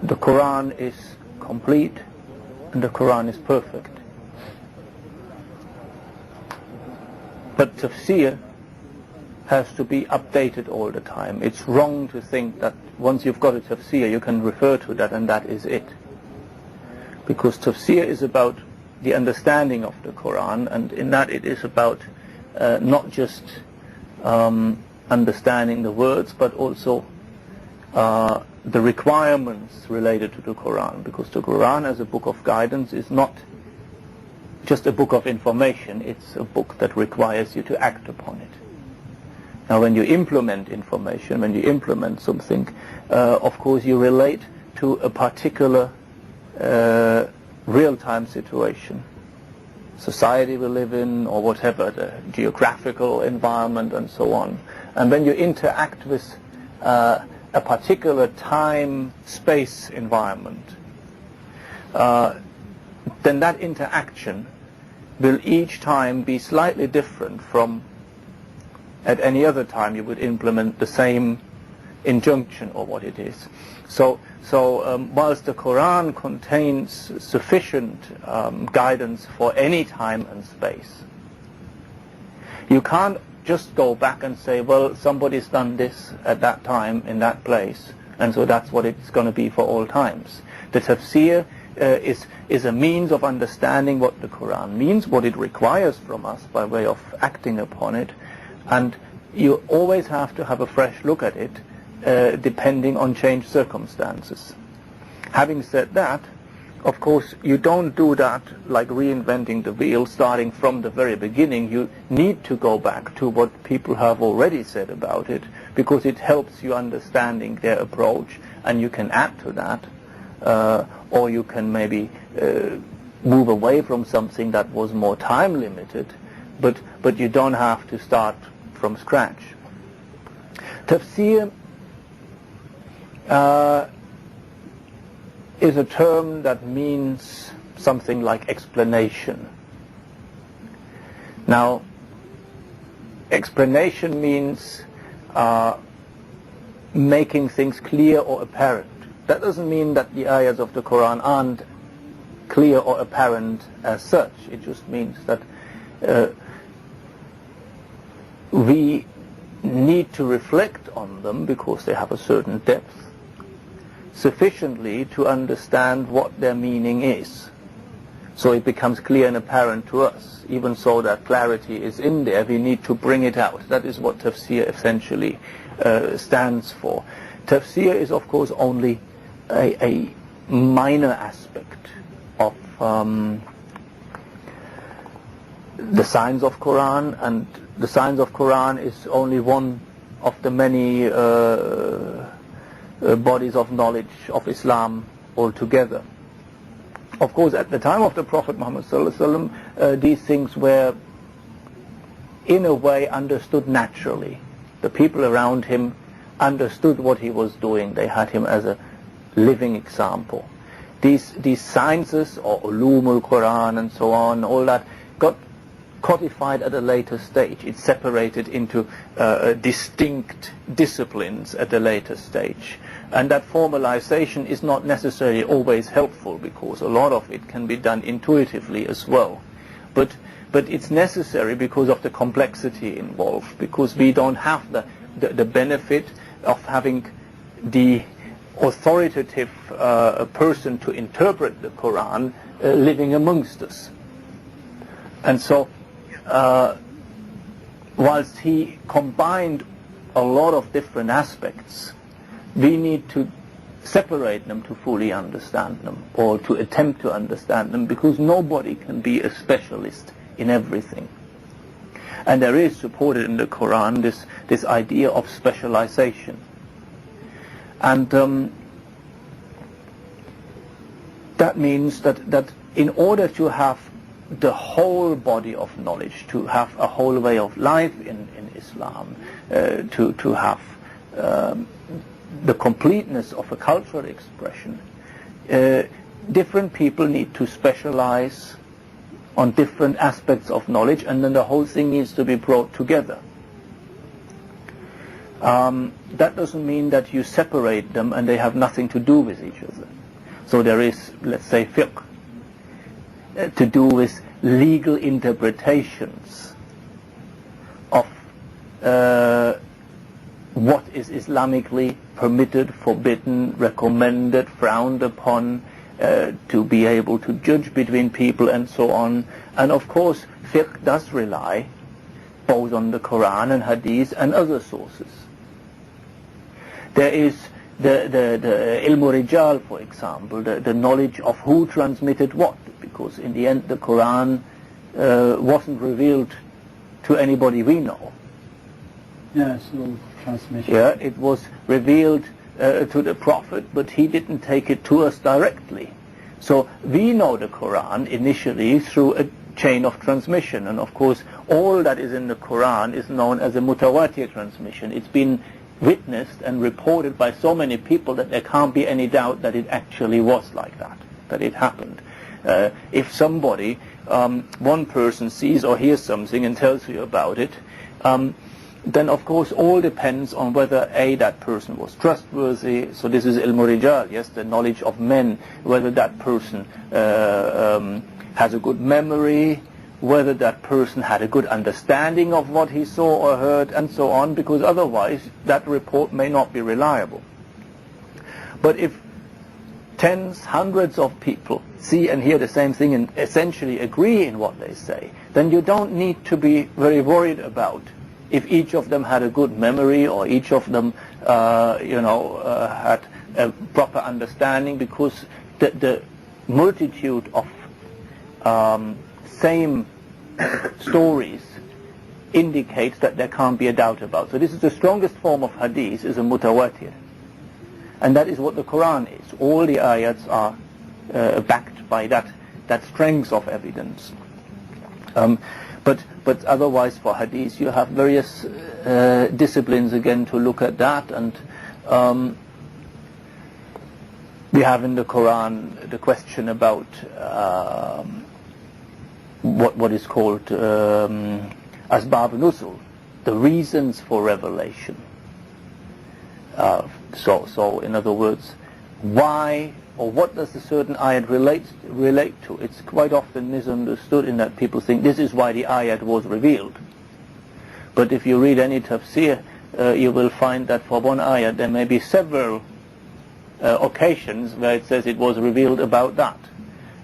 the Qur'an is complete and the Qur'an is perfect. But tafsir has to be updated all the time. It's wrong to think that once you've got a tafsir you can refer to that and that is it. Because tafsir is about the understanding of the Qur'an, and in that it is about not just understanding the words, but also the requirements related to the Qur'an. Because the Qur'an as a book of guidance is not just a book of information, it's a book that requires you to act upon it. Now when you implement information, when you implement something, of course you relate to a particular real-time situation, society we live in or whatever, the geographical environment and so on. And when you interact with a particular time-space environment, then that interaction will each time be slightly different from at any other time you would implement the same injunction or what it is. So whilst the Qur'an contains sufficient guidance for any time and space, you can't just go back and say, well, somebody's done this at that time in that place, and so that's what it's going to be for all times. The tafsir is a means of understanding what the Qur'an means, what it requires from us by way of acting upon it, and you always have to have a fresh look at it depending on changed circumstances. Having said that, of course you don't do that like reinventing the wheel starting from the very beginning. You need to go back to what people have already said about it, because it helps you understanding their approach, and you can add to that, or you can maybe move away from something that was more time limited, but you don't have to start from scratch. Tafsir is a term that means something like explanation. Now, explanation means making things clear or apparent. That doesn't mean that the ayahs of the Qur'an aren't clear or apparent as such. It just means that we need to reflect on them because they have a certain depth, sufficiently to understand what their meaning is. So it becomes clear and apparent to us. Even so that clarity is in there, we need to bring it out. That is what tafsir essentially stands for. Tafsir is of course only a minor aspect of the science of Qur'an, and the science of Qur'an is only one of the many bodies of knowledge of Islam altogether. Of course, at the time of the Prophet Muhammad ﷺ, these things were in a way understood naturally. The people around him understood what he was doing. They had him as a living example. These sciences, or ulum al-Quran and so on, all that got codified at a later stage. It's separated into distinct disciplines at a later stage. And that formalization is not necessarily always helpful, because a lot of it can be done intuitively as well. But it's necessary because of the complexity involved, because we don't have the benefit of having the authoritative person to interpret the Qur'an living amongst us. And so whilst he combined a lot of different aspects, we need to separate them to fully understand them, or to attempt to understand them, because nobody can be a specialist in everything. And there is supported in the Qur'an this idea of specialization. And that means that in order to have the whole body of knowledge, to have a whole way of life in Islam, to have the completeness of a cultural expression, different people need to specialize on different aspects of knowledge, and then the whole thing needs to be brought together. that doesn't mean that you separate them and they have nothing to do with each other. So there is, let's say, fiqh, to do with legal interpretations of what is Islamically permitted, forbidden, recommended, frowned upon, to be able to judge between people and so on. And of course, fiqh does rely both on the Qur'an and Hadith and other sources. There is the ilmu rijal, for example, the knowledge of who transmitted what, because in the end the Qur'an wasn't revealed to anybody we know. Yes, no transmission. Yeah, it was revealed to the Prophet, but he didn't take it to us directly. So we know the Qur'an initially through a chain of transmission, and of course all that is in the Qur'an is known as a mutawatir transmission. It's been witnessed and reported by so many people that there can't be any doubt that it actually was like that it happened. If somebody, one person sees or hears something and tells you about it, then of course all depends on whether A, that person was trustworthy, so this is ilmu rijal, yes, the knowledge of men, whether that person has a good memory, whether that person had a good understanding of what he saw or heard, and so on, because otherwise that report may not be reliable. But if tens, hundreds of people see and hear the same thing and essentially agree in what they say, then you don't need to be very worried about if each of them had a good memory or each of them had a proper understanding, because the multitude of same stories indicates that there can't be a doubt about. So this is the strongest form of hadith, is a mutawatir. And that is what the Qur'an is. All the ayats are backed by that strength of evidence. But otherwise for hadith you have various disciplines again to look at that, and we have in the Qur'an the question about what is called asbab nuzul, the reasons for revelation. So in other words, why or what does a certain ayat relate to? It's quite often misunderstood in that people think this is why the ayat was revealed. But if you read any tafsir, you will find that for one ayat there may be several occasions where it says it was revealed about that.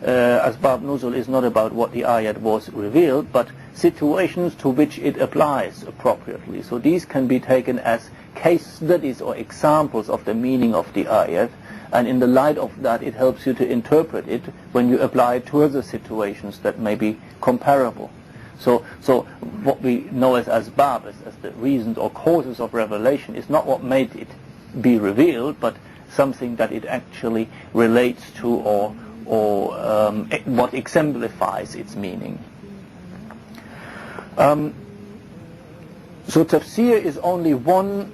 Asbab nuzul is not about what the ayat was revealed, but situations to which it applies appropriately. So these can be taken as case studies or examples of the meaning of the ayat, and in the light of that it helps you to interpret it when you apply it to other situations that may be comparable. So what we know as asbab, as the reasons or causes of revelation, is not what made it be revealed, but something that it actually relates to or what exemplifies its meaning. So tafsir is only one,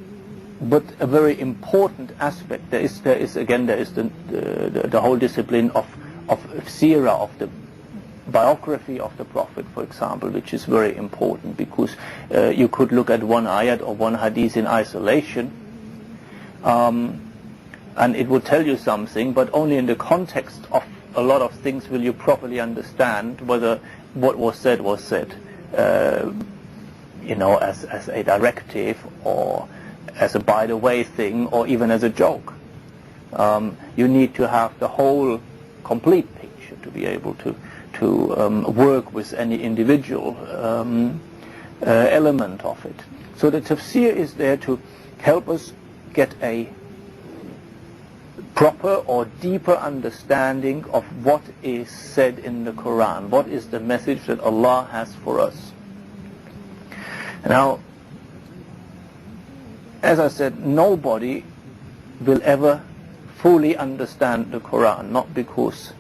but a very important aspect. There is the whole discipline of seerah, of the biography of the Prophet, for example, which is very important, because you could look at one ayat or one hadith in isolation, and it will tell you something, but only in the context of a lot of things will you properly understand whether what was said as a directive, or as a by the way thing, or even as a joke. You need to have the whole complete picture to be able to work with any individual element of it. So the tafsir is there to help us get a proper or deeper understanding of what is said in the Qur'an, what is the message that Allah has for us. Now, as I said, nobody will ever fully understand the Qur'an, not because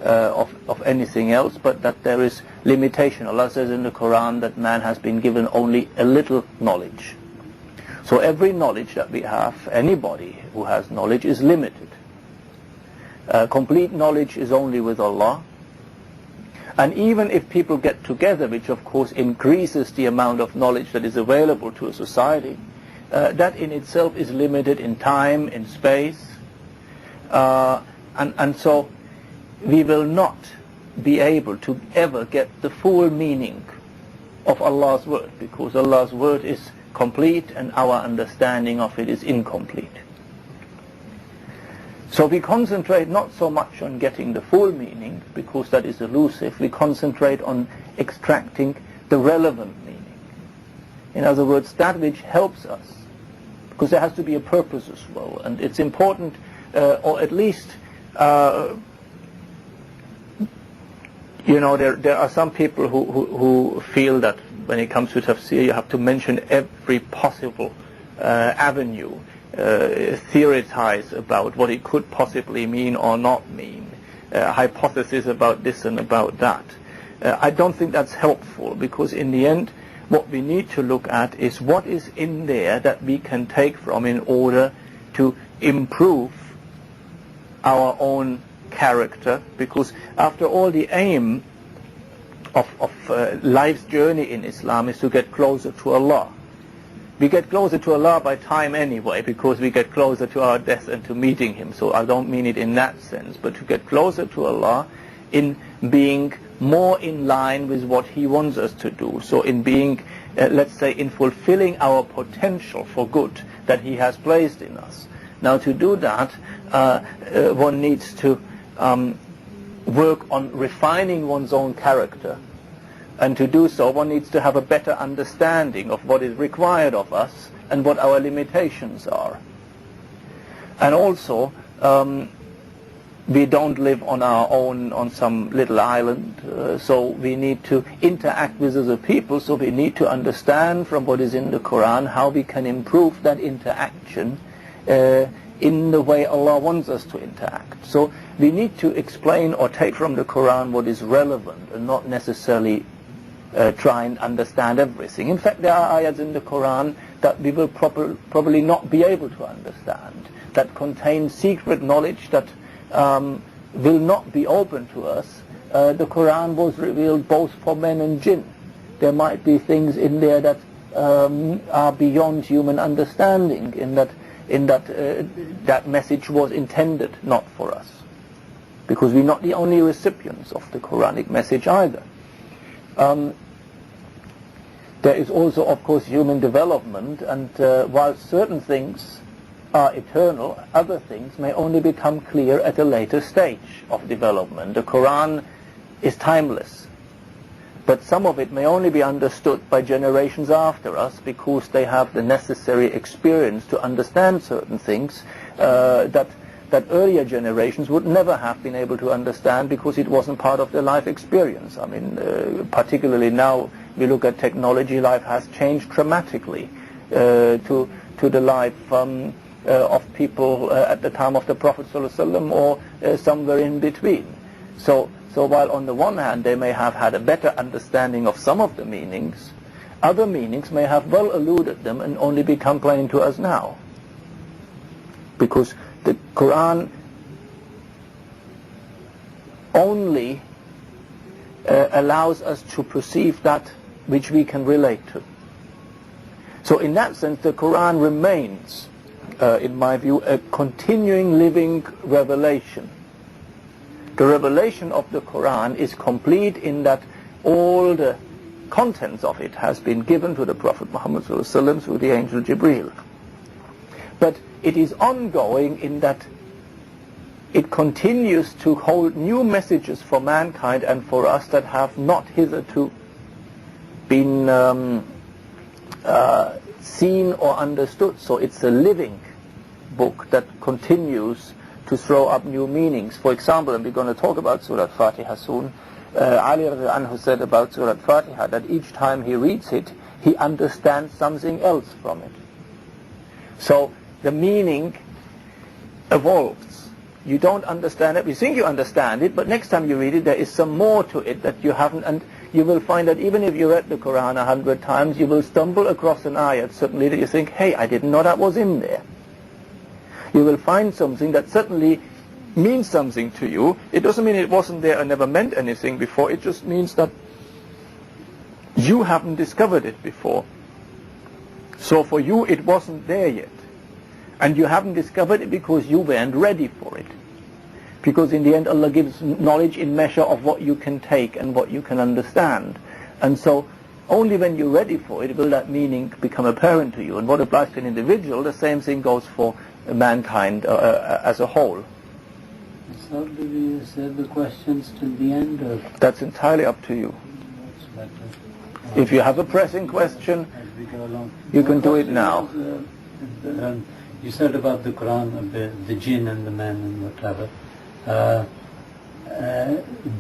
of anything else, but that there is limitation. Allah says in the Qur'an that man has been given only a little knowledge. So every knowledge that we have, anybody who has knowledge, is limited. Complete knowledge is only with Allah. And even if people get together, which of course increases the amount of knowledge that is available to a society, that in itself is limited in time, in space, and so we will not be able to ever get the full meaning of Allah's word, because Allah's word is complete and our understanding of it is incomplete. So we concentrate not so much on getting the full meaning, because that is elusive. We concentrate on extracting the relevant meaning. In other words, that which helps us, because there has to be a purpose as well, and it's important, or at least there are some people who feel that when it comes to tafsir you have to mention every possible avenue, theorize about what it could possibly mean or not mean, hypothesis about this and about that. I don't think that's helpful, because in the end what we need to look at is what is in there that we can take from in order to improve our own character, because after all the aim of life's journey in Islam is to get closer to Allah. We get closer to Allah by time anyway, because we get closer to our death and to meeting Him. So I don't mean it in that sense, but to get closer to Allah in being more in line with what He wants us to do. So in being, let's say, in fulfilling our potential for good that He has placed in us. Now to do that, one needs to work on refining one's own character. And to do so, one needs to have a better understanding of what is required of us and what our limitations are. And also, we don't live on our own on some little island, so we need to interact with other people, so we need to understand from what is in the Qur'an how we can improve that interaction in the way Allah wants us to interact. So we need to explain or take from the Qur'an what is relevant and not necessarily try and understand everything. In fact, there are ayats in the Qur'an that we will probably not be able to understand, that contain secret knowledge that will not be open to us. The Qur'an was revealed both for men and jinn. There might be things in there that are beyond human understanding, in that message was intended not for us, because we're not the only recipients of the Quranic message either. There is also, of course, human development, and while certain things are eternal, other things may only become clear at a later stage of development. The Quran is timeless, but some of it may only be understood by generations after us, because they have the necessary experience to understand certain things that earlier generations would never have been able to understand, because it wasn't part of their life experience. I mean, particularly now we look at technology, life has changed dramatically to the life of people at the time of the Prophet ﷺ, or somewhere in between. So while on the one hand they may have had a better understanding of some of the meanings, other meanings may have well eluded them and only become plain to us now. Because the Quran only allows us to perceive that which we can relate to. So in that sense, the Quran remains, in my view, a continuing living revelation. The revelation of the Quran is complete in that all the contents of it has been given to the Prophet Muhammad ﷺ through the angel Jibreel. But it is ongoing in that it continues to hold new messages for mankind and for us that have not hitherto been seen or understood. So it's a living book that continues to throw up new meanings. For example, and we're going to talk about Surah Al-Fatiha soon, Ali radiallahu anhu said about Surah Al-Fatiha that each time he reads it, he understands something else from it. So the meaning evolves. You don't understand it. You think you understand it, but next time you read it, there is some more to it that you haven't. And you will find that even if you read the Quran 100 times, you will stumble across an ayat certainly that you think, hey, I didn't know that was in there. You will find something that certainly means something to you. It doesn't mean it wasn't there and never meant anything before. It just means that you haven't discovered it before. So for you it wasn't there yet. And you haven't discovered it because you weren't ready for it. Because in the end Allah gives knowledge in measure of what you can take and what you can understand. And so only when you're ready for it will that meaning become apparent to you. And what applies to an individual, the same thing goes for mankind as a whole. So do we save the questions till the end? Or? That's entirely up to you. If you have a pressing question, As we go along. you can do it now. You said about the Qur'an, the jinn and the men and whatever.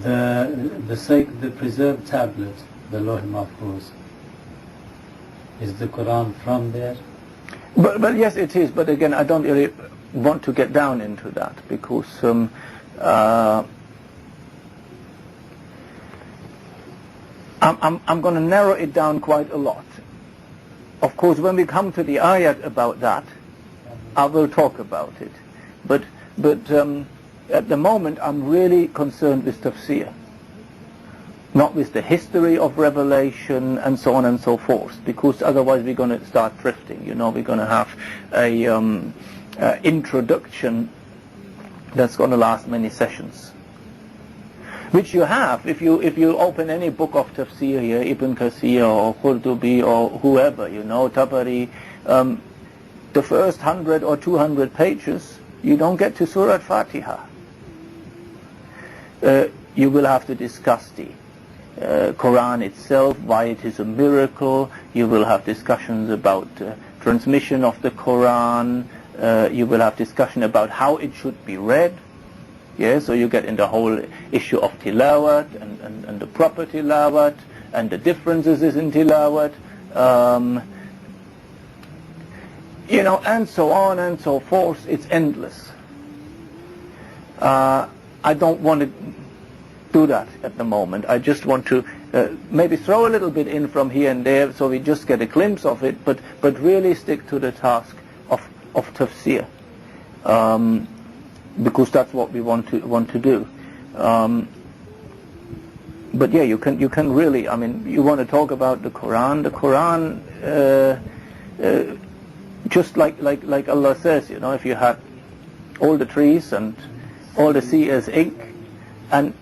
The preserved tablet, the Lawh Mahfuz, is the Qur'an from there? But yes, it is. But again, I don't really want to get down into that because I'm going to narrow it down quite a lot. Of course, when we come to the ayat about that, I will talk about it. But at the moment, I'm really concerned with tafsir, not with the history of revelation and so on and so forth, because otherwise we're going to start drifting. You know, we're going to have a introduction that's going to last many sessions, which you have if you open any book of tafsir here, Ibn Kathir or Qurtubi or whoever, you know, Tabari. The first 100 or 200 pages, you don't get to Surah Fatiha. You will have to discuss the Qur'an itself, why it is a miracle. You will have discussions about transmission of the Qur'an. You will have discussion about how it should be read. Yeah, so you get in the whole issue of tilawat and the proper tilawat and the differences in tilawat. You know, and so on and so forth. It's endless. I don't want to do that at the moment. I just want to maybe throw a little bit in from here and there so we just get a glimpse of it, but really stick to the task of tafsir, because that's what we want to do. But yeah, you can really, I mean, you want to talk about the Qur'an. The Qur'an, just like Allah says, you know, if you had all the trees and all the sea as ink, and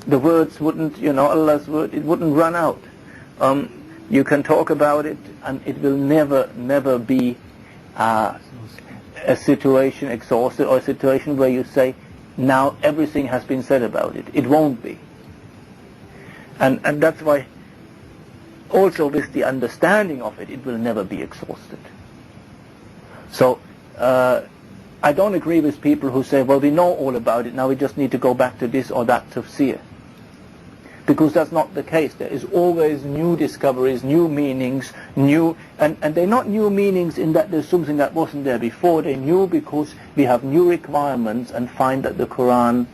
the words wouldn't, you know, Allah's word, it wouldn't run out. You can talk about it, and it will never be a situation exhausted or a situation where you say, now everything has been said about it. It won't be. And that's why also with the understanding of it, it will never be exhausted. So I don't agree with people who say, well, we know all about it, now we just need to go back to this or that tafsir. Because that's not the case. There is always new discoveries, new meanings, and they're not new meanings in that there's something that wasn't there before. They're new because we have new requirements and find that the Qur'an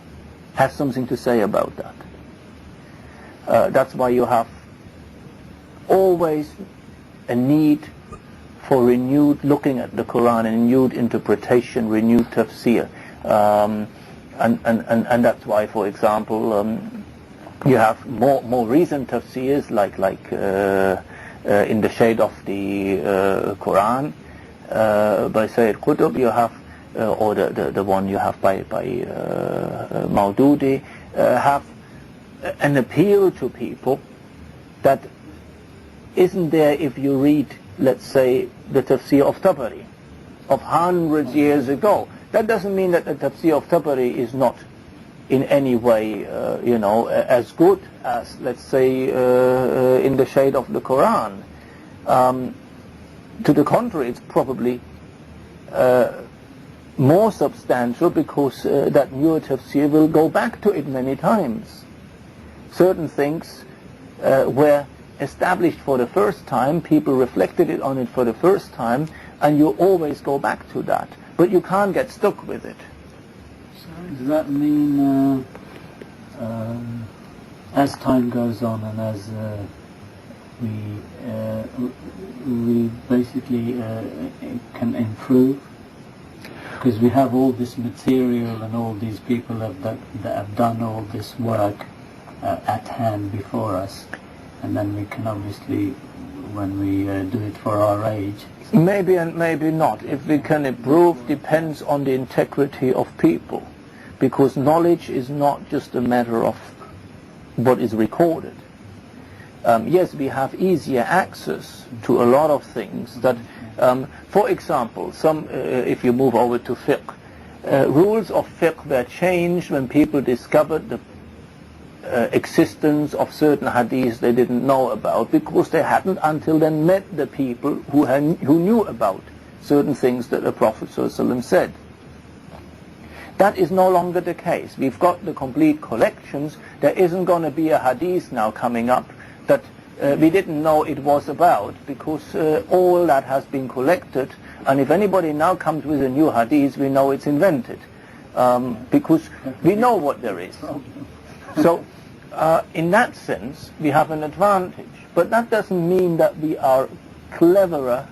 has something to say about that. That's why you have always a need for renewed looking at the Qur'an, and renewed interpretation, renewed tafsir. And that's why, for example, you have more recent tafsirs like in the shade of the Qur'an by Sayyid Qutb, you have or the one you have by Maududi, have an appeal to people that isn't there if you read, let's say, the tafsir of Tabari of hundreds years ago. That doesn't mean that the tafsir of Tabari is not in any way, as good as, let's say, in the shade of the Qur'an. To the contrary, it's probably more substantial because that newer tafsir will go back to it many times. Certain things were established for the first time, people reflected on it for the first time, and you always go back to that. But you can't get stuck with it. Does that mean as time goes on and as we basically can improve? Because we have all this material and all these people that have done all this work at hand before us, and then we can obviously when we do it for our age. Maybe and maybe not. If we can improve depends on the integrity of people, because knowledge is not just a matter of what is recorded. Yes, we have easier access to a lot of things that, for example, if you move over to fiqh, rules of fiqh were changed when people discovered the existence of certain hadiths they didn't know about, because they hadn't until then met the people who knew about certain things that the Prophet ﷺ said. That is no longer the case. We've got the complete collections. There isn't going to be a hadith now coming up that we didn't know it was about, because all that has been collected, and if anybody now comes with a new hadith, we know it's invented, because we know what there is. So in that sense we have an advantage, but that doesn't mean that we are cleverer.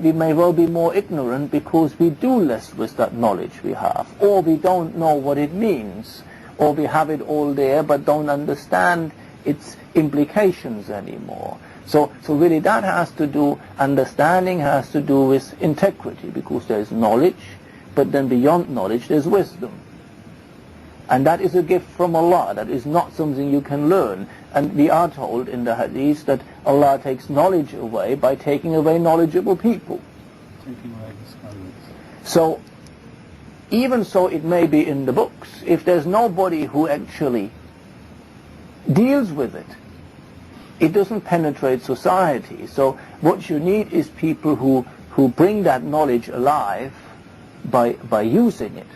We may well be more ignorant because we do less with that knowledge we have, or we don't know what it means, or we have it all there but don't understand its implications anymore. So really that has to do, understanding has to do with integrity, because there is knowledge, but then beyond knowledge there's wisdom. And that is a gift from Allah. That is not something you can learn. And we are told in the hadith that Allah takes knowledge away by taking away knowledgeable people. Taking away the scholars. So, even so it may be in the books, if there's nobody who actually deals with it, it doesn't penetrate society. So what you need is people who bring that knowledge alive by using it.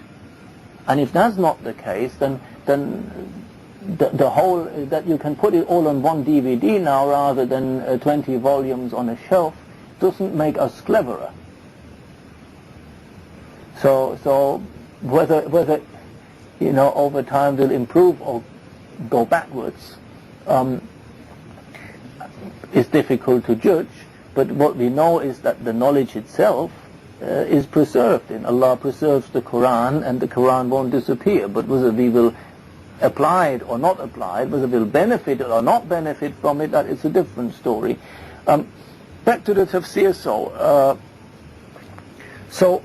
And if that's not the case, then the whole, that you can put it all on one DVD now rather than 20 volumes on a shelf, doesn't make us cleverer. So whether over time we'll improve or go backwards is difficult to judge. But what we know is that the knowledge itself is preserved, and Allah preserves the Qur'an, and the Qur'an won't disappear. But whether we will apply it or not apply it, whether we'll benefit or not benefit from it, that is a different story. Back to the tafsir. So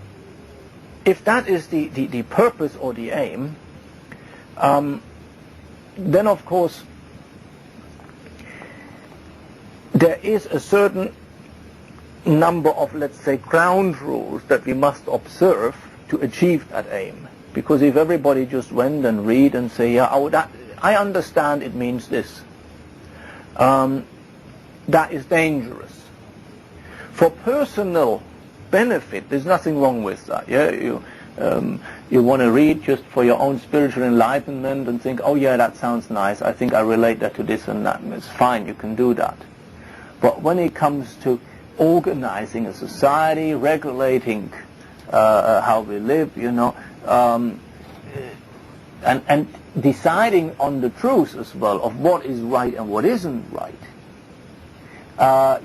if that is the purpose or the aim, then of course there is a certain number of, let's say, ground rules that we must observe to achieve that aim. Because if everybody just went and read and say, yeah, I understand it means this, that is dangerous. For personal benefit, there's nothing wrong with that. Yeah, you want to read just for your own spiritual enlightenment and think, oh yeah, that sounds nice, I think I relate that to this and that. It's fine, you can do that. But when it comes to organizing a society, regulating how we live, and deciding on the truth as well of what is right and what isn't right,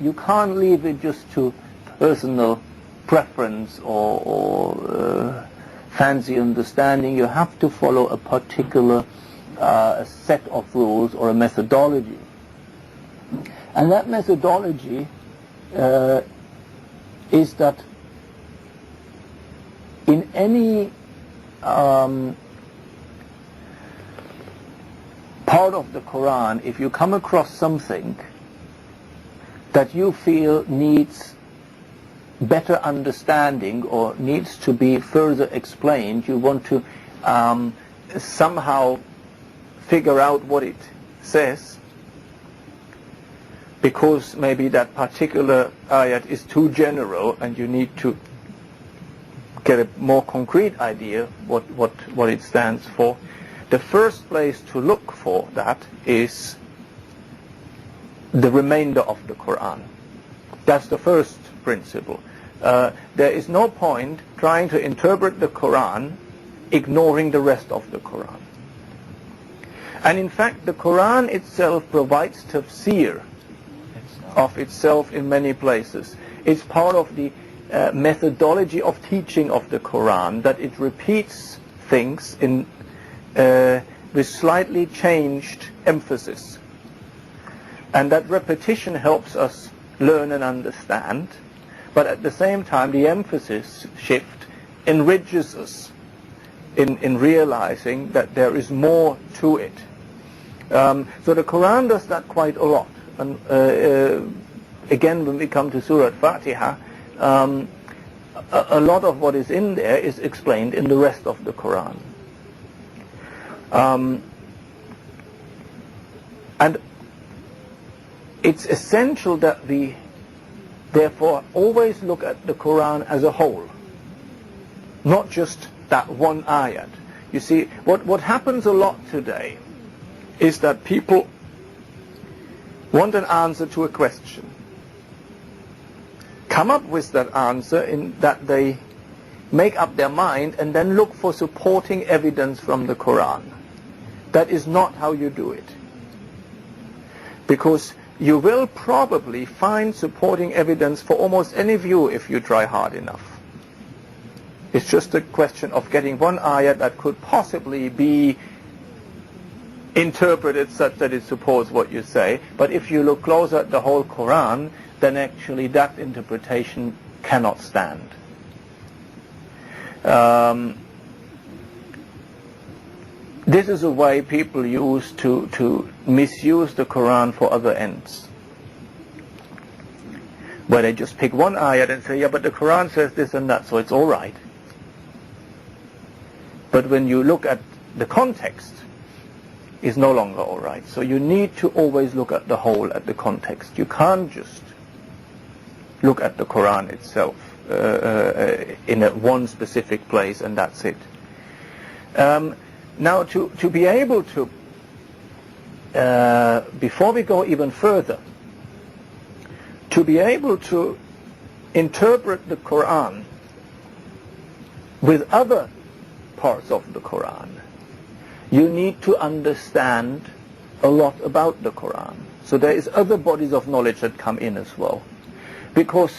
you can't leave it just to personal preference or fancy understanding. You have to follow a particular set of rules or a methodology. And that methodology is that in any part of the Qur'an, if you come across something that you feel needs better understanding or needs to be further explained, you want to somehow figure out what it says, because maybe that particular ayat is too general and you need to get a more concrete idea what it stands for. The first place to look for that is the remainder of the Qur'an. That's the first principle. There is no point trying to interpret the Qur'an ignoring the rest of the Qur'an. And in fact, the Qur'an itself provides tafsir of itself in many places. It's part of the methodology of teaching of the Qur'an, that it repeats things in with slightly changed emphasis. And that repetition helps us learn and understand, but at the same time the emphasis shift enriches us in realizing that there is more to it. So the Qur'an does that quite a lot. And again, when we come to Surah Fatiha, a lot of what is in there is explained in the rest of the Qur'an. And it's essential that we therefore always look at the Qur'an as a whole, not just that one ayat. You see, what happens a lot today is that people want an answer to a question, come up with that answer in that they make up their mind and then look for supporting evidence from the Qur'an. That is not how you do it. Because you will probably find supporting evidence for almost any view if you try hard enough. It's just a question of getting one ayat that could possibly be interpreted such that it supports what you say. But if you look closer at the whole Qur'an, then actually that interpretation cannot stand. This is a way people use to misuse the Qur'an for other ends, where they just pick one ayat and say, yeah, but the Qur'an says this and that, so it's all right. But when you look at the context, it's no longer all right. So you need to always look at the whole, at the context. You can't just look at the Qur'an itself in one specific place and that's it. Now, to be able to, before we go even further, to be able to interpret the Qur'an with other parts of the Qur'an, you need to understand a lot about the Qur'an. So there is other bodies of knowledge that come in as well. Because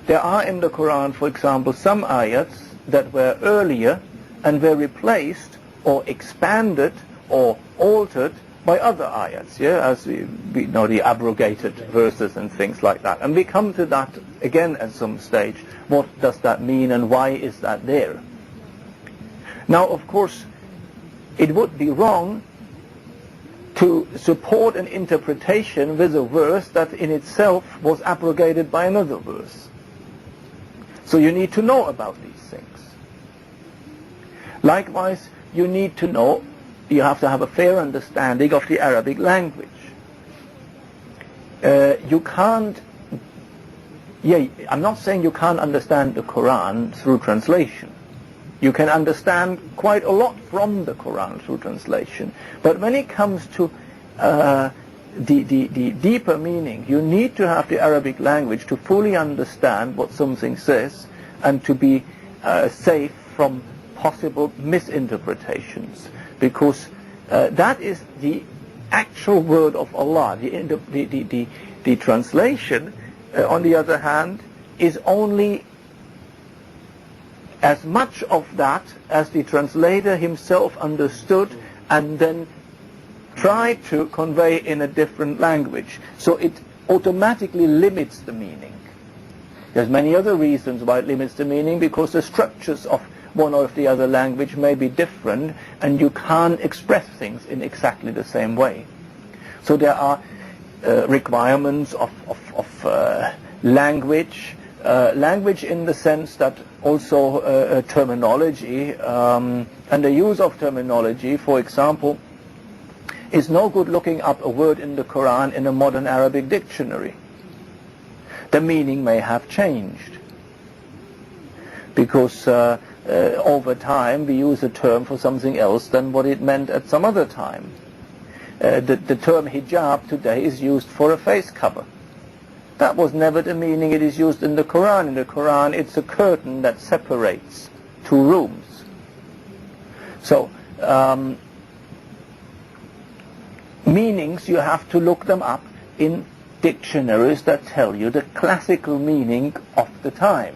there are in the Qur'an, for example, some ayats that were earlier and were replaced or expanded or altered by other ayats, as we know, the abrogated verses and things like that. And we come to that again at some stage. What does that mean and why is that there? Now, of course, it would be wrong to support an interpretation with a verse that in itself was abrogated by another verse. So you need to know about these things. Likewise, you need to know, you have to have a fair understanding of the Arabic language. You can't, I'm not saying you can't understand the Qur'an through translation. You can understand quite a lot from the Qur'an through translation. But when it comes to the deeper meaning, you need to have the Arabic language to fully understand what something says and to be safe from possible misinterpretations, because that is the actual word of Allah. The translation, on the other hand, is only as much of that as the translator himself understood and then tried to convey in a different language. So it automatically limits the meaning. There's many other reasons why it limits the meaning, because the structures of one or the other language may be different and you can't express things in exactly the same way. So there are requirements of language, language in the sense that also terminology and the use of terminology. For example, it's no good looking up a word in the Quran in a modern Arabic dictionary. The meaning may have changed because over time we use a term for something else than what it meant at some other time. The term hijab today is used for a face cover. That was never the meaning it is used in the Quran. In the Quran, it's a curtain that separates two rooms. So, meanings, you have to look them up in dictionaries that tell you the classical meaning of the time.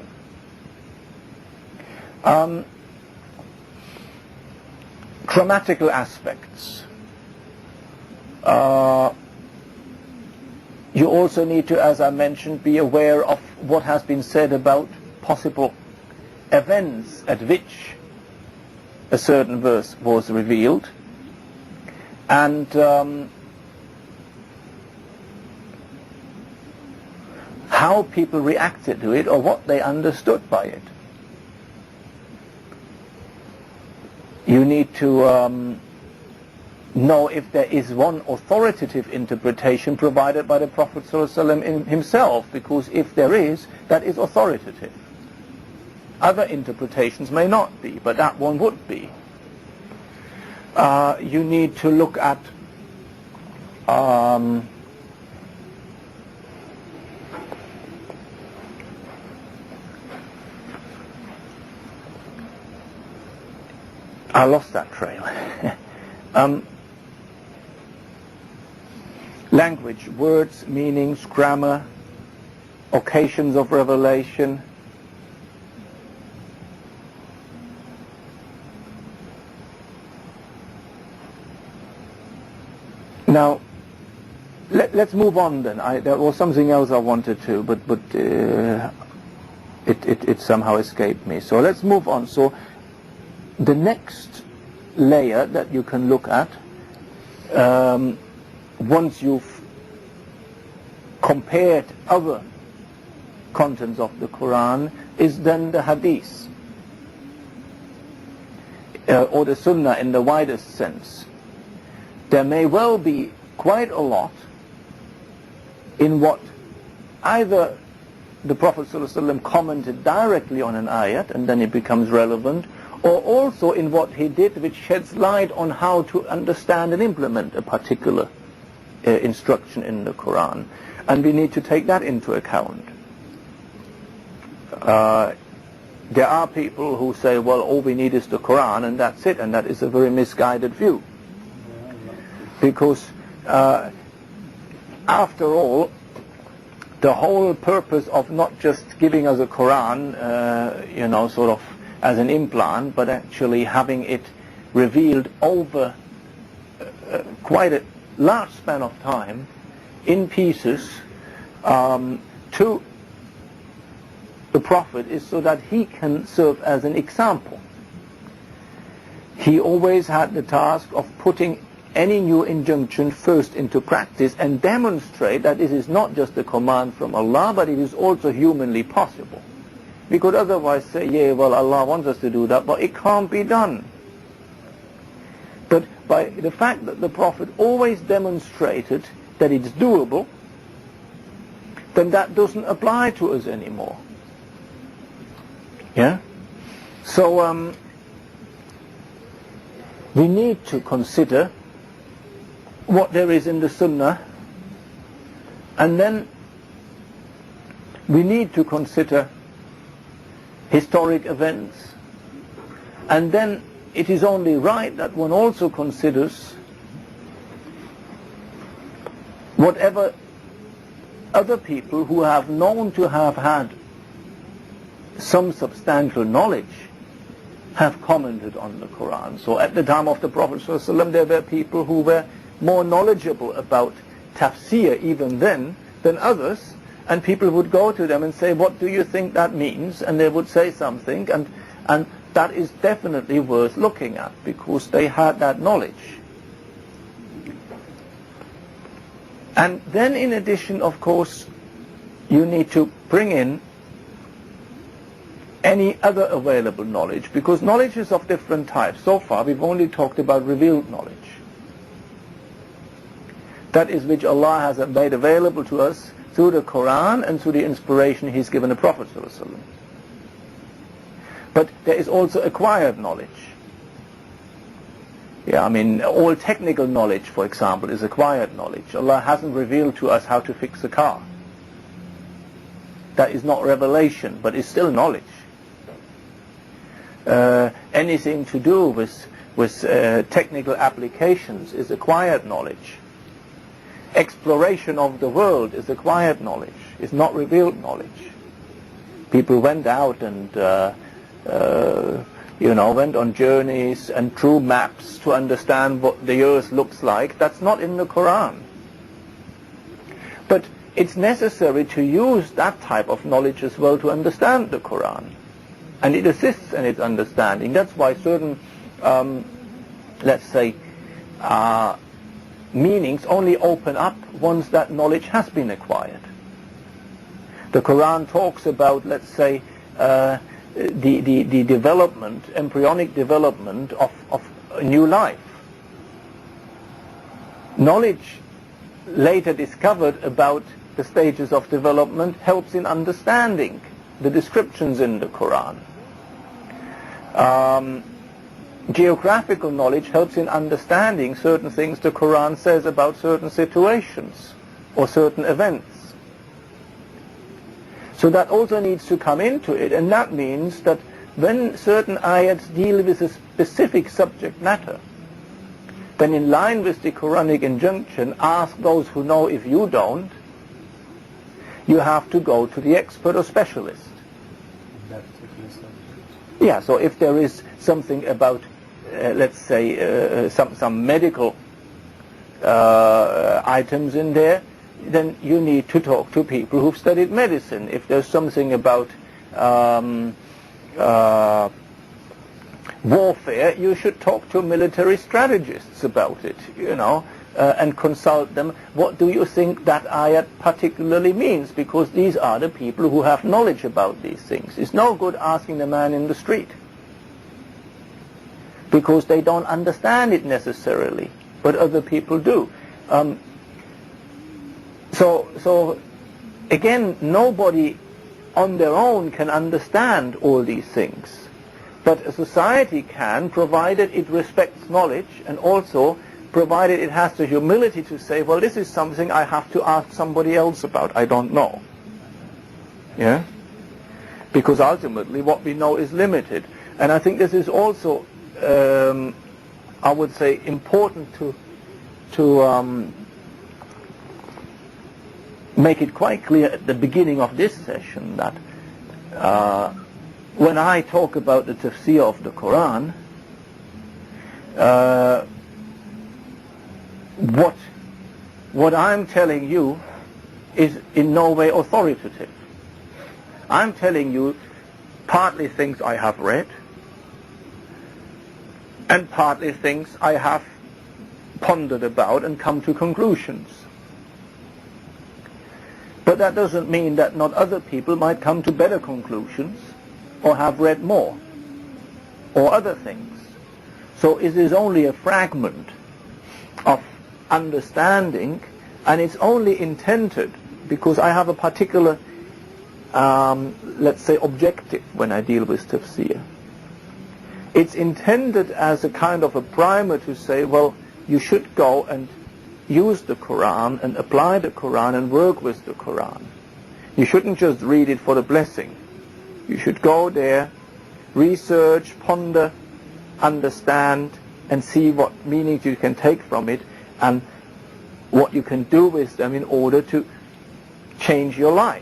Grammatical aspects. you also need to, as I mentioned, be aware of what has been said about possible events at which a certain verse was revealed, and how people reacted to it or what they understood by it. You need to know if there is one authoritative interpretation provided by the Prophet ﷺ himself, because if there is, that is authoritative. Other interpretations may not be, but that one would be. You need to look at I lost that trail. Language, words, meanings, grammar, occasions of revelation. Now, let's move on then. There was something else I wanted to, but it somehow escaped me. So let's move on. So the next layer that you can look at, once you've compared other contents of the Qur'an, is then the hadith, or the sunnah in the widest sense. There may well be quite a lot in what either the Prophet ﷺ commented directly on an ayat and then it becomes relevant, or also in what he did which sheds light on how to understand and implement a particular instruction in the Qur'an. And we need to take that into account. There are people who say, well, all we need is the Qur'an and that's it, and that is a very misguided view. Because after all, the whole purpose of not just giving us a Qur'an, sort of as an implant, but actually having it revealed over quite a large span of time in pieces to the Prophet, is so that he can serve as an example. He always had the task of putting any new injunction first into practice and demonstrate that this is not just a command from Allah, but it is also humanly possible. We could otherwise say, yeah, well, Allah wants us to do that, but it can't be done. But by the fact that the Prophet always demonstrated that it's doable, then that doesn't apply to us anymore. Yeah? So we need to consider what there is in the Sunnah, and then we need to consider historic events, and then it is only right that one also considers whatever other people who have known to have had some substantial knowledge have commented on the Qur'an. So at the time of the Prophet ﷺ, there were people who were more knowledgeable about Tafsir even then than others, and people would go to them and say, what do you think that means? And they would say something, and that is definitely worth looking at, because they had that knowledge. And then in addition, of course, you need to bring in any other available knowledge, because knowledge is of different types. So far we've only talked about revealed knowledge. That is which Allah has made available to us through the Qur'an and through the inspiration He's given the Prophet ﷺ. But there is also acquired knowledge. Yeah, I mean, all technical knowledge, for example, is acquired knowledge. Allah hasn't revealed to us how to fix a car. That is not revelation, but it's still knowledge. Anything to do with technical applications is acquired knowledge. Exploration of the world is acquired knowledge. It's not revealed knowledge. People went out and went on journeys and drew maps to understand what the earth looks like. That's not in the Qur'an. But it's necessary to use that type of knowledge as well to understand the Qur'an. And it assists in its understanding. That's why certain, let's say, meanings only open up once that knowledge has been acquired. The Qur'an talks about, let's say, the development, embryonic development of a new life. Knowledge later discovered about the stages of development helps in understanding the descriptions in the Qur'an. Geographical knowledge helps in understanding certain things the Qur'an says about certain situations or certain events. So that also needs to come into it, and that means that when certain ayats deal with a specific subject matter, then in line with the Quranic injunction, ask those who know. If you don't, you have to go to the expert or specialist. That particular subject. Yeah, so if there is something about, let's say, some medical items in there, then you need to talk to people who've studied medicine. If there's something about warfare, you should talk to military strategists about it, and consult them. What do you think that ayat particularly means? Because these are the people who have knowledge about these things. It's no good asking the man in the street, because they don't understand it necessarily, but other people do. So again, nobody on their own can understand all these things. But a society can, provided it respects knowledge, and also provided it has the humility to say, well, this is something I have to ask somebody else about. I don't know. Yeah? Because ultimately what we know is limited. And I think this is also, I would say, important to make it quite clear at the beginning of this session that when I talk about the tafsir of the Qur'an, what I'm telling you is in no way authoritative. I'm telling you partly things I have read and partly things I have pondered about and come to conclusions. But that doesn't mean that not other people might come to better conclusions or have read more or other things. So it is only a fragment of understanding, and it's only intended because I have a particular, let's say, objective when I deal with tafsir. It's intended as a kind of a primer to say, well, you should go and use the Qur'an and apply the Qur'an and work with the Qur'an. You shouldn't just read it for the blessing. You should go there, research, ponder, understand, and see what meanings you can take from it and what you can do with them in order to change your life.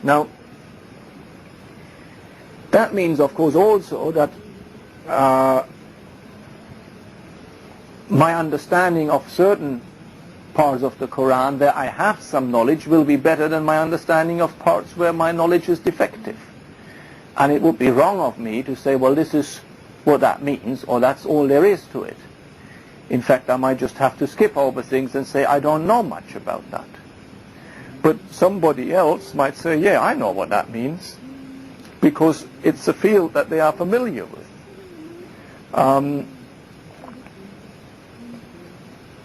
Now, that means, of course, also that my understanding of certain parts of the Qur'an where I have some knowledge will be better than my understanding of parts where my knowledge is defective. And it would be wrong of me to say, well, this is what that means, or that's all there is to it. In fact, I might just have to skip over things and say, I don't know much about that. But somebody else might say, yeah, I know what that means, because it's a field that they are familiar with.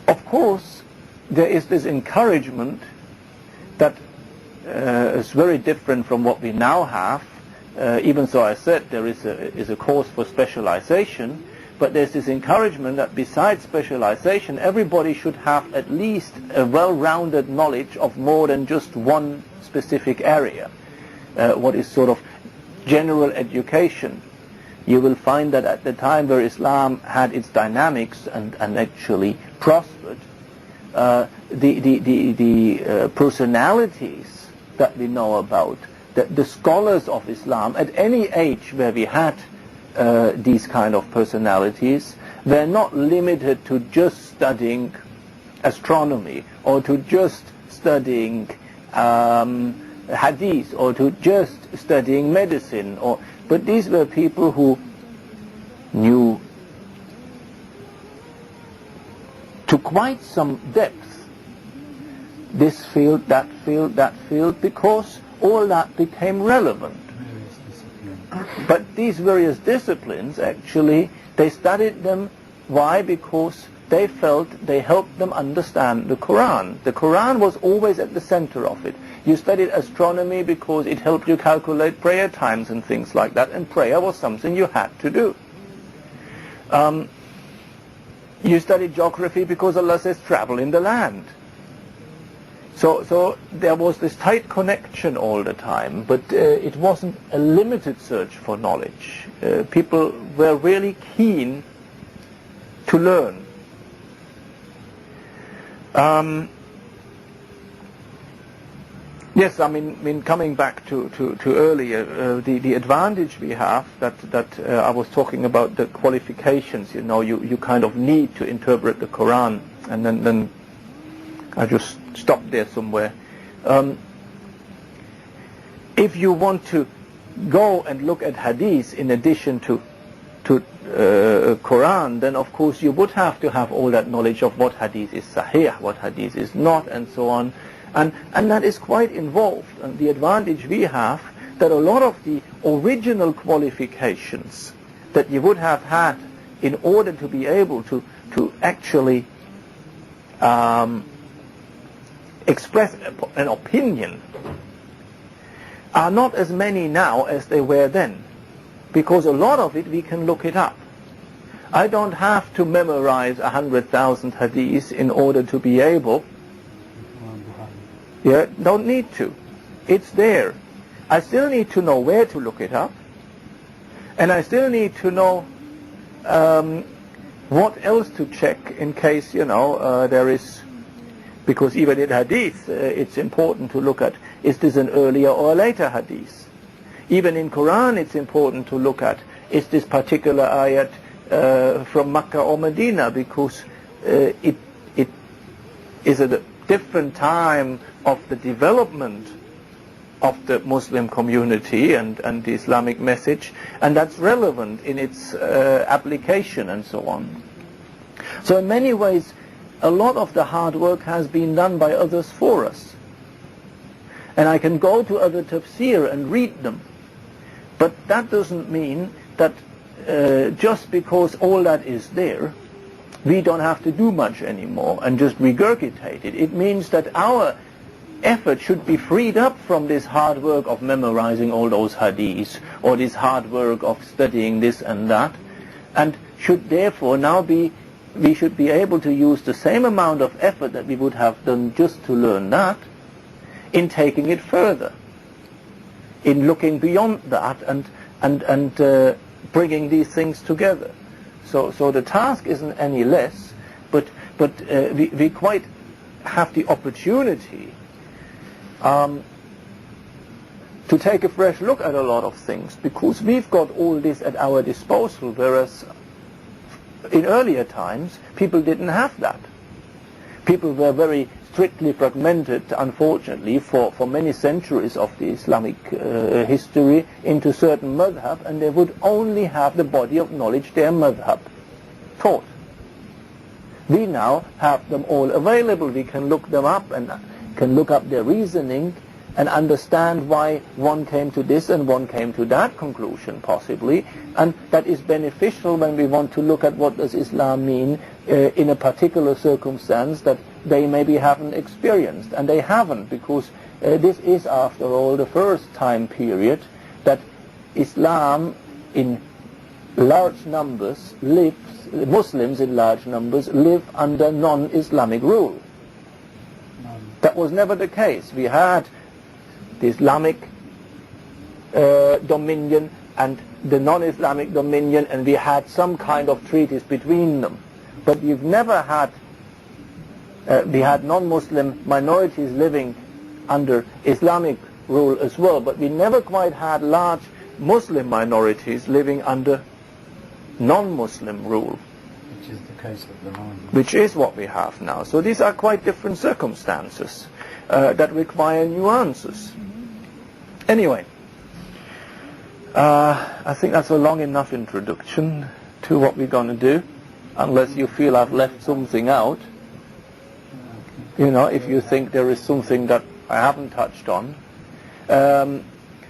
Of course, there is this encouragement that is very different from what we now have. Even so, I said there is a course for specialization, but there's this encouragement that besides specialization, everybody should have at least a well-rounded knowledge of more than just one specific area. What is sort of general education. You will find that at the time where Islam had its dynamics and actually prospered, the personalities that we know about, the scholars of Islam at any age where we had these kind of personalities, were not limited to just studying astronomy or to just studying hadith or to just studying medicine, but these were people who knew to quite some depth this field, that field, that field, because all that became relevant. But these various disciplines, actually, they studied them. Why? Because they felt they helped them understand the Qur'an. The Qur'an was always at the center of it. You studied astronomy because it helped you calculate prayer times and things like that, and prayer was something you had to do. You studied geography because Allah says travel in the land. So there was this tight connection all the time, but it wasn't a limited search for knowledge. People were really keen to learn. Yes, I mean, coming back to earlier, the advantage we have that I was talking about, the qualifications. You kind of need to interpret the Quran, and then I just stopped there somewhere. If you want to go and look at hadith in addition to Quran, then of course you would have to have all that knowledge of what hadith is sahih, what hadith is not, and so on. And that is quite involved. And the advantage we have, that a lot of the original qualifications that you would have had in order to be able to actually express an opinion are not as many now as they were then, because a lot of it we can look it up. I don't have to memorize 100,000 hadiths in order to be able. Don't need to. It's there. I still need to know where to look it up, and I still need to know what else to check in case there is. Because even in hadith, it's important to look at, is this an earlier or a later hadith? Even in Quran, it's important to look at, is this particular ayat from Makkah or Medina? Because it is at a different time of the development of the Muslim community and the Islamic message, and that's relevant in its application and so on. So in many ways, a lot of the hard work has been done by others for us. And I can go to other tafsir and read them. But that doesn't mean that just because all that is there, we don't have to do much anymore and just regurgitate it. It means that our effort should be freed up from this hard work of memorizing all those hadiths, or this hard work of studying this and that, and should therefore now we should be able to use the same amount of effort that we would have done just to learn that in taking it further, in looking beyond that and bringing these things together. So the task isn't any less, but we quite have the opportunity to take a fresh look at a lot of things, because we've got all this at our disposal, whereas in earlier times, people didn't have that. People were very strictly fragmented, unfortunately, for many centuries of the Islamic history into certain madhab, and they would only have the body of knowledge their madhab taught. We now have them all available. We can look them up and can look up their reasoning and understand why one came to this and one came to that conclusion, possibly. And that is beneficial when we want to look at what does Islam mean in a particular circumstance that they maybe haven't experienced. And they haven't, because this is, after all, the first time period that Islam in large numbers Muslims in large numbers live under non-Islamic rule. That was never the case. We had the Islamic dominion and the non-Islamic dominion, and we had some kind of treaties between them. But we've never had, we had non-Muslim minorities living under Islamic rule as well, but we never quite had large Muslim minorities living under non-Muslim rule. Which is the case at the moment. Which is what we have now. So these are quite different circumstances. that require nuances. Anyway, I think that's a long enough introduction to what we're going to do, unless you feel I've left something out. You know, if you think there is something that I haven't touched on.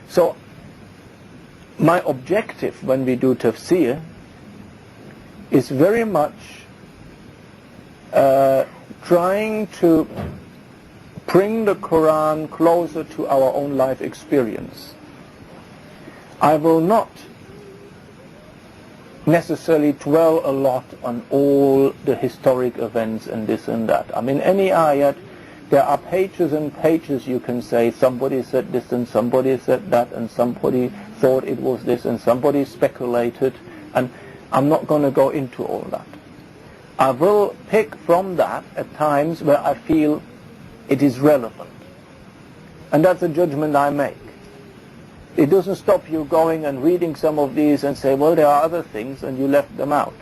So, my objective when we do tafsir is very much trying to bring the Qur'an closer to our own life experience. I will not necessarily dwell a lot on all the historic events and this and that. I mean, any ayat, there are pages and pages you can say, somebody said this and somebody said that and somebody thought it was this and somebody speculated, and I'm not going to go into all that. I will pick from that at times where I feel it is relevant. And that's a judgment I make. It doesn't stop you going and reading some of these and say, well, there are other things and you left them out.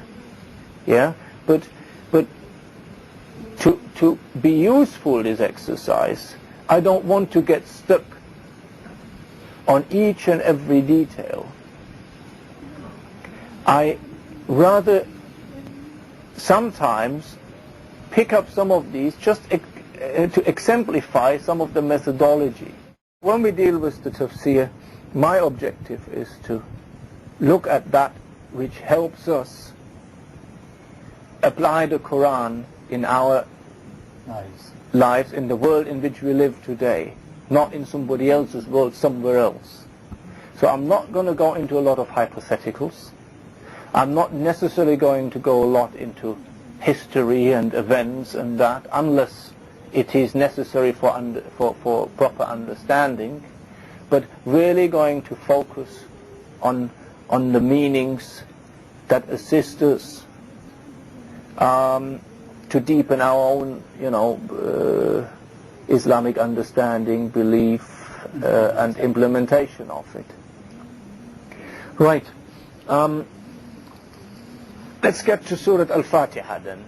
Yeah? But to be useful, this exercise, I don't want to get stuck on each and every detail. I rather sometimes pick up some of these just to exemplify some of the methodology. When we deal with the tafsir, my objective is to look at that which helps us apply the Qur'an in our lives, in the world in which we live today, not in somebody else's world somewhere else. So I'm not going to go into a lot of hypotheticals. I'm not necessarily going to go a lot into history and events and that, unless it is necessary for proper understanding, but really going to focus on the meanings that assist us to deepen our own, Islamic understanding, belief, and implementation of it. Right. Let's get to Surah Al-Fatiha then.